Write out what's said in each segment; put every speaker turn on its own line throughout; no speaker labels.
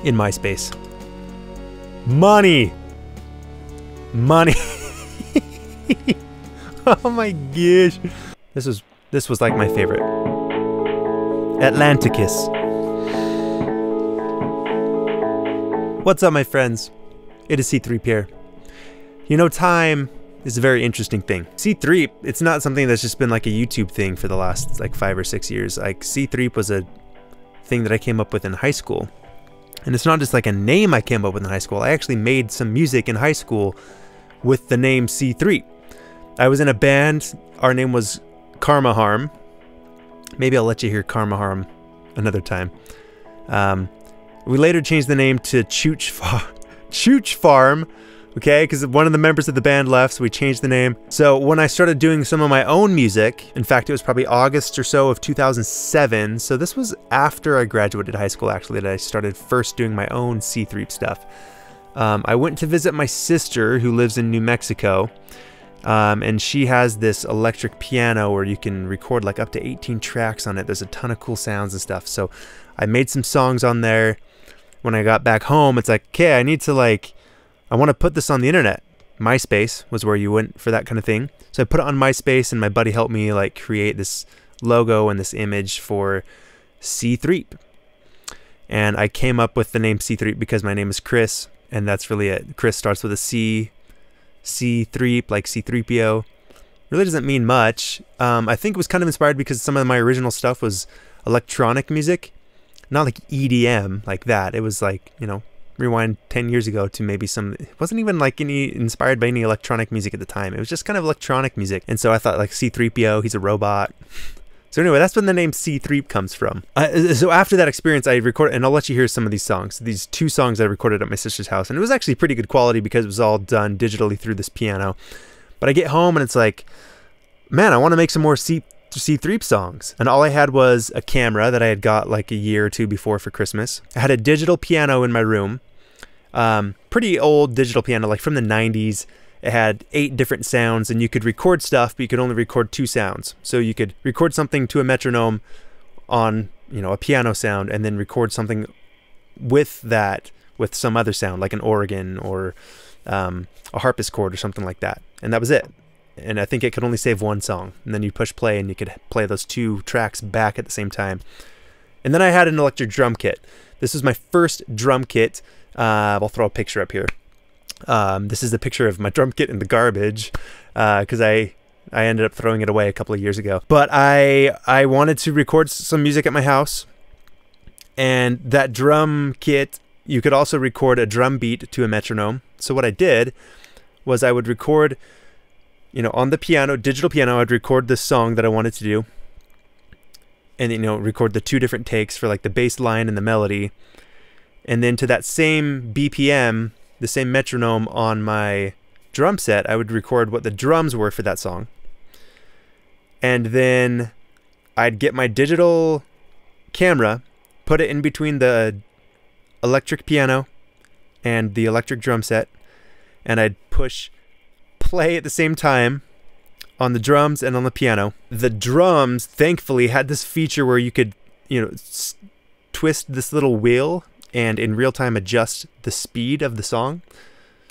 in MySpace. Money! Money! Oh my gosh. This was like my favorite. Atlanticus. What's up, my friends? It is C-Threep here. You know, time is a very interesting thing. C-Threep, it's not something that's just been like a YouTube thing for the last like 5 or 6 years. Like, C-Threep was a thing that I came up with in high school. And it's not just like a name I came up with in high school. I actually made some music in high school with the name C-Threep. I was in a band. Our name was Karma Harm. Maybe I'll let you hear Karma Harm another time. We later changed the name to Chooch Farm, okay, because one of the members of the band left, so we changed the name. So when I started doing some of my own music, in fact, it was probably August or so of 2007, so this was after I graduated high school, actually, that I started first doing my own C-Threep stuff. I went to visit my sister, who lives in New Mexico, and she has this electric piano where you can record like up to 18 tracks on it. There's a ton of cool sounds and stuff, so I made some songs on there. When I got back home, it's like, okay, I want to put this on the internet. MySpace was where you went for that kind of thing. So I put it on MySpace, and my buddy helped me like create this logo and this image for C-Threep. And I came up with the name C-Threep because my name is Chris, and that's really it. Chris starts with a C. C-Threep, like C-3PO. Really doesn't mean much. I think it was kind of inspired because some of my original stuff was electronic music. Not like EDM like that. It was like, you know, rewind 10 years ago to maybe some, it wasn't even like any inspired by any electronic music at the time. It was just kind of electronic music. And so I thought like C-3PO, he's a robot. So anyway, that's when the name C-Threep comes from. So after that experience, I recorded, and I'll let you hear some of these songs. These 2 songs I recorded at my sister's house. And it was actually pretty good quality because it was all done digitally through this piano. But I get home and it's like, man, I want to make some more C-Threep songs. And all I had was a camera that I had got like a year or 2 before for Christmas. I had a digital piano in my room. Pretty old digital piano, like from the 90s. It had 8 different sounds, and you could record stuff, but you could only record 2 sounds. So you could record something to a metronome on, you know, a piano sound, and then record something with that, with some other sound, like an organ or a harpsichord or something like that. And that was it. And I think it could only save 1 song. And then you push play, and you could play those 2 tracks back at the same time. And then I had an electric drum kit. This was my first drum kit. I'll throw a picture up here. This is the picture of my drum kit in the garbage because I ended up throwing it away a couple of years ago. But I wanted to record some music at my house, and that drum kit, you could also record a drum beat to a metronome. So what I did was I would record, you know, on the piano, digital piano, I'd record the song that I wanted to do, and, you know, record the 2 different takes for like the bass line and the melody. And then to that same BPM, the same metronome on my drum set, I would record what the drums were for that song. And then I'd get my digital camera, put it in between the electric piano and the electric drum set, and I'd push play at the same time on the drums and on the piano. The drums, thankfully, had this feature where you could, you know, twist this little wheel and in real time adjust the speed of the song.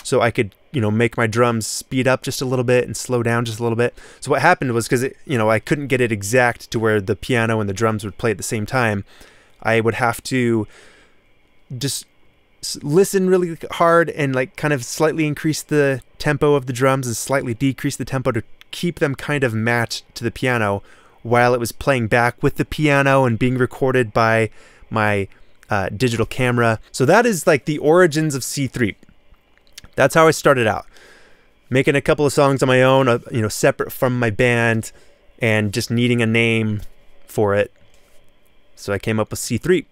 So I could, you know, make my drums speed up just a little bit and slow down just a little bit. So what happened was, because, you know, I couldn't get it exact to where the piano and the drums would play at the same time, I would have to just listen really hard and like kind of slightly increase the tempo of the drums and slightly decrease the tempo to keep them kind of matched to the piano while it was playing back with the piano and being recorded by my digital camera. So that is like the origins of C-Threep. That's how I started out, making a couple of songs on my own, you know, separate from my band, and just needing a name for it. So I came up with C-Threep.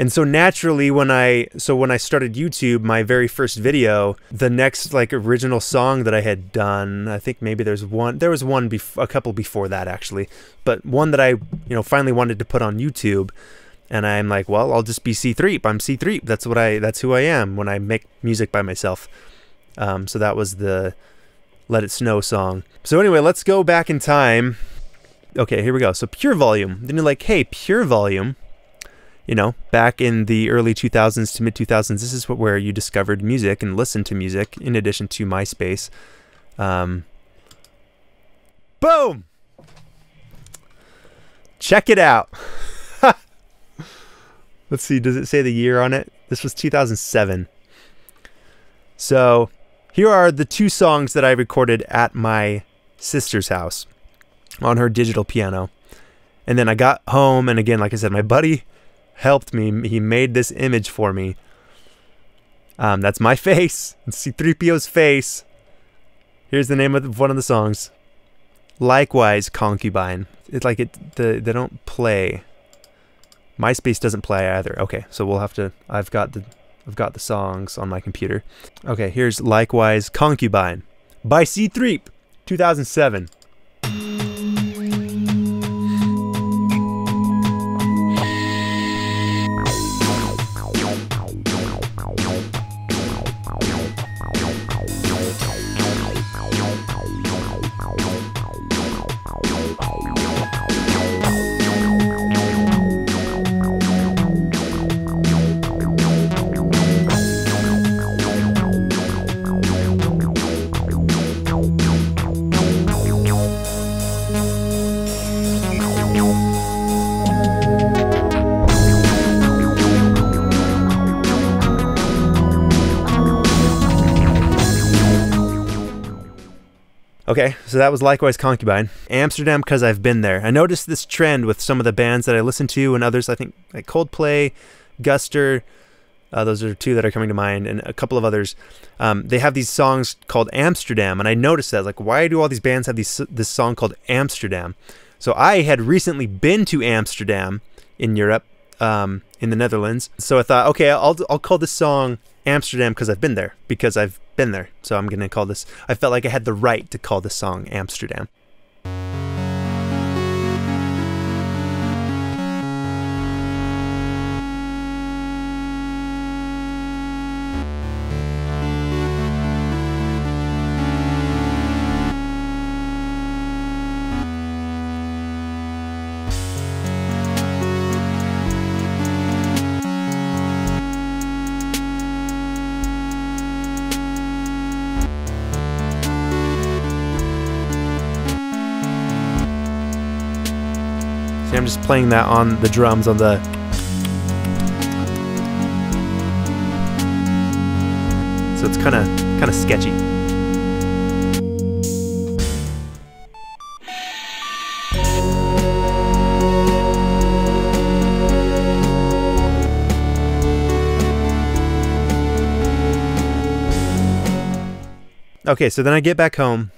And so naturally, when I started YouTube, my very first video, the next like original song that I had done, I think maybe there was a couple before that actually, but one that I, you know, finally wanted to put on YouTube. And I'm like, well, I'll just be C-Threep. I'm C-Threep. That's who I am when I make music by myself. So that was the Let It Snow song. So anyway, let's go back in time. Okay, here we go. So Pure Volume. Then you're like, hey, Pure Volume. you know, back in the early 2000s to mid 2000s, this is where you discovered music and listened to music in addition to MySpace. Boom! Check it out. Let's see, does it say the year on it? This was 2007. So here are the 2 songs that I recorded at my sister's house on her digital piano. And then I got home, and again, like I said, my buddy helped me. He made this image for me. That's my face. It's C-3PO's face. Here's the name of one of the songs. Likewise, Concubine. It's like they don't play. MySpace doesn't play either. Okay, so we'll have to. I've got the songs on my computer. Okay, here's Likewise, Concubine by C-Threep, 2007. Okay, so that was Likewise Concubine. Amsterdam, because I've been there. I noticed this trend with some of the bands that I listen to and others, I think, like Coldplay, Guster, those are 2 that are coming to mind, and a couple of others. They have these songs called Amsterdam, and I noticed that, like, why do all these bands have this song called Amsterdam? So I had recently been to Amsterdam in Europe, in the Netherlands, so I thought, okay, I'll call this song Amsterdam because I've been there, so I'm gonna call this, I felt like I had the right to call this song Amsterdam. I'm just playing that on the drums on the... So it's kind of sketchy. Okay, so then I get back home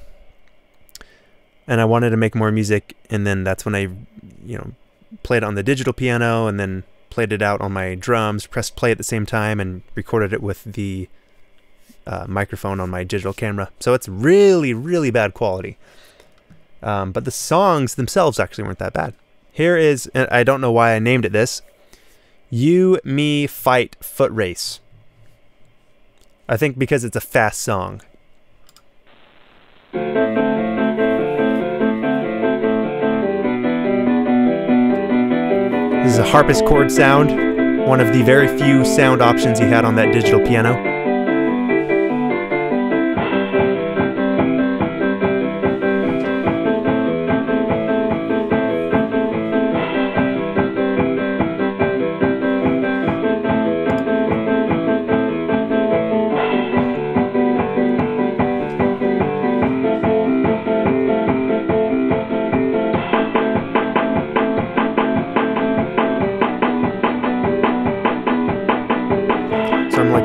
and I wanted to make more music, and then that's when I, you know, played it on the digital piano and then played it out on my drums, pressed play at the same time, and recorded it with the microphone on my digital camera. So it's really, really bad quality. But the songs themselves actually weren't that bad. Here is, and I don't know why I named it this, You, Me, Fight, Foot Race. I think because it's a fast song. This is a harpsichord sound, one of the very few sound options he had on that digital piano.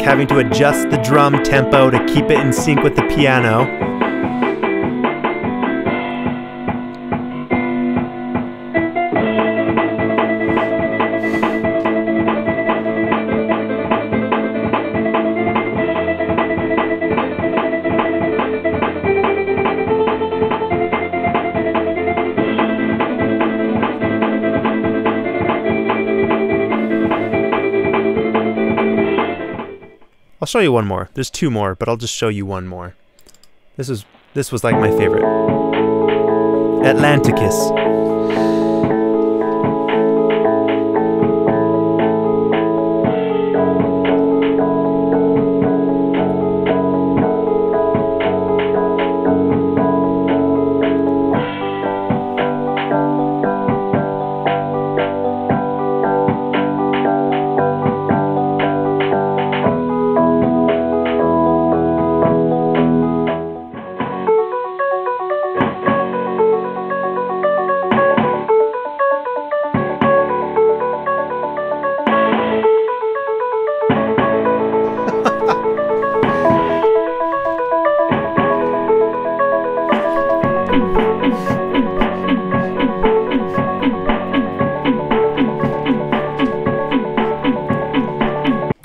Having to adjust the drum tempo to keep it in sync with the piano. I'll show you one more. There's 2 more, but I'll just show you one more. This was like my favorite. Atlanticus.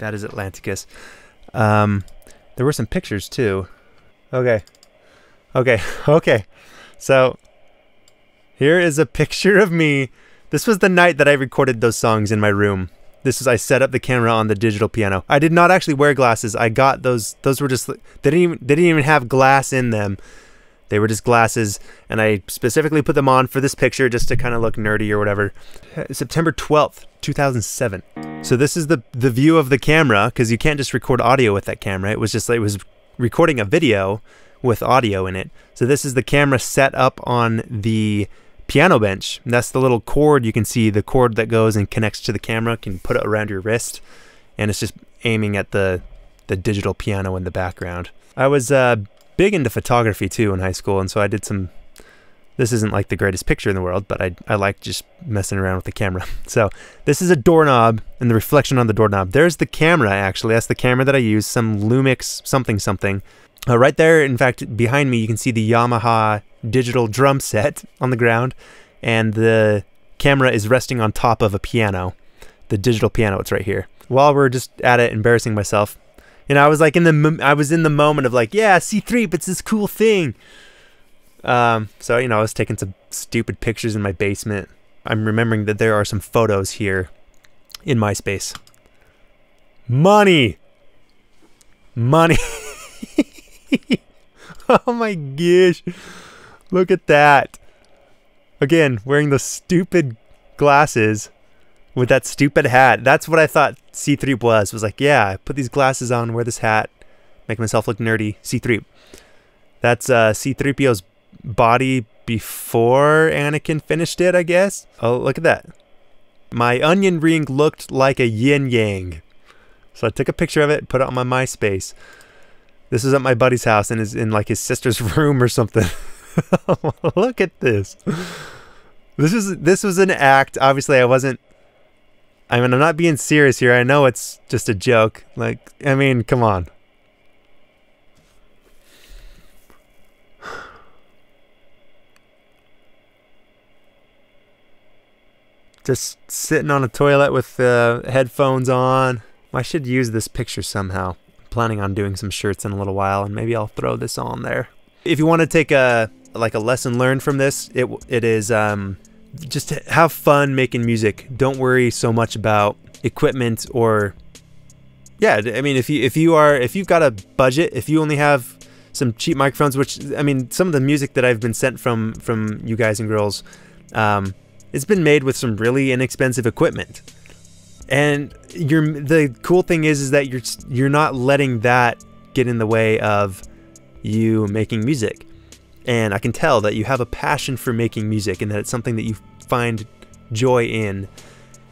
That is Atlanticus. There were some pictures too. Okay. So here is a picture of me. This was the night that I recorded those songs in my room. I set up the camera on the digital piano. I did not actually wear glasses. I got those were just, they didn't even have glass in them. They were just glasses, and I specifically put them on for this picture just to kind of look nerdy or whatever. September 12th, 2007. So this is the view of the camera, because you can't just record audio with that camera. It was recording a video with audio in it. So this is the camera set up on the piano bench. And that's the little cord. You can see the cord that goes and connects to the camera. You can put it around your wrist, and it's just aiming at the digital piano in the background. I was big into photography too in high school, and so I did some, this isn't like the greatest picture in the world, but I like just messing around with the camera. So this is a doorknob and the reflection on the doorknob. There's the camera, actually. That's the camera that I use, some Lumix something. Right there, in fact, behind me, you can see the Yamaha digital drum set on the ground, and the camera is resting on top of a piano. The digital piano, it's right here. While we're just at it, embarrassing myself, I was like I was in the moment of like, yeah, C-Threep, it's this cool thing. So, I was taking some stupid pictures in my basement. I'm remembering that there are some photos here in MySpace. Money! Oh my gosh. Look at that. Again, wearing those stupid glasses with that stupid hat. That's what I thought C-Threep was like, yeah, I put these glasses on, wear this hat, make myself look nerdy. C-Threep. That's C-3PO's body before Anakin finished it, I guess. Oh, look at that. My onion ring looked like a yin-yang. So I took a picture of it, put it on my MySpace. This is at my buddy's house and is in like his sister's room or something. Look at this. This was an act. Obviously, I'm not being serious here. I know it's just a joke. Like, I mean, come on. Just sitting on a toilet with headphones on. I should use this picture somehow. I'm planning on doing some shirts in a little while, and maybe I'll throw this on there. If you want to take a lesson learned from this, it is just have fun making music. Don't worry so much about equipment or, yeah, I mean, if you've got a budget, if you only have some cheap microphones, which, I mean, some of the music that I've been sent from you guys and girls, it's been made with some really inexpensive equipment. And the cool thing is that you're not letting that get in the way of you making music. And I can tell that you have a passion for making music and that it's something that you find joy in.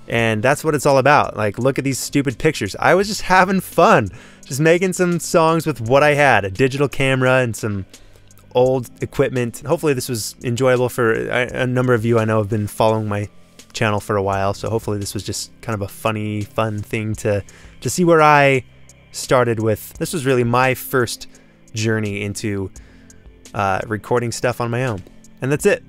And that's what it's all about. Like, look at these stupid pictures. I was just having fun, just making some songs with what I had, a digital camera and some old equipment. Hopefully this was enjoyable for a number of you I know have been following my channel for a while. So hopefully this was just kind of a fun thing to see where I started with. This was really my first journey into recording stuff on my own. And that's it.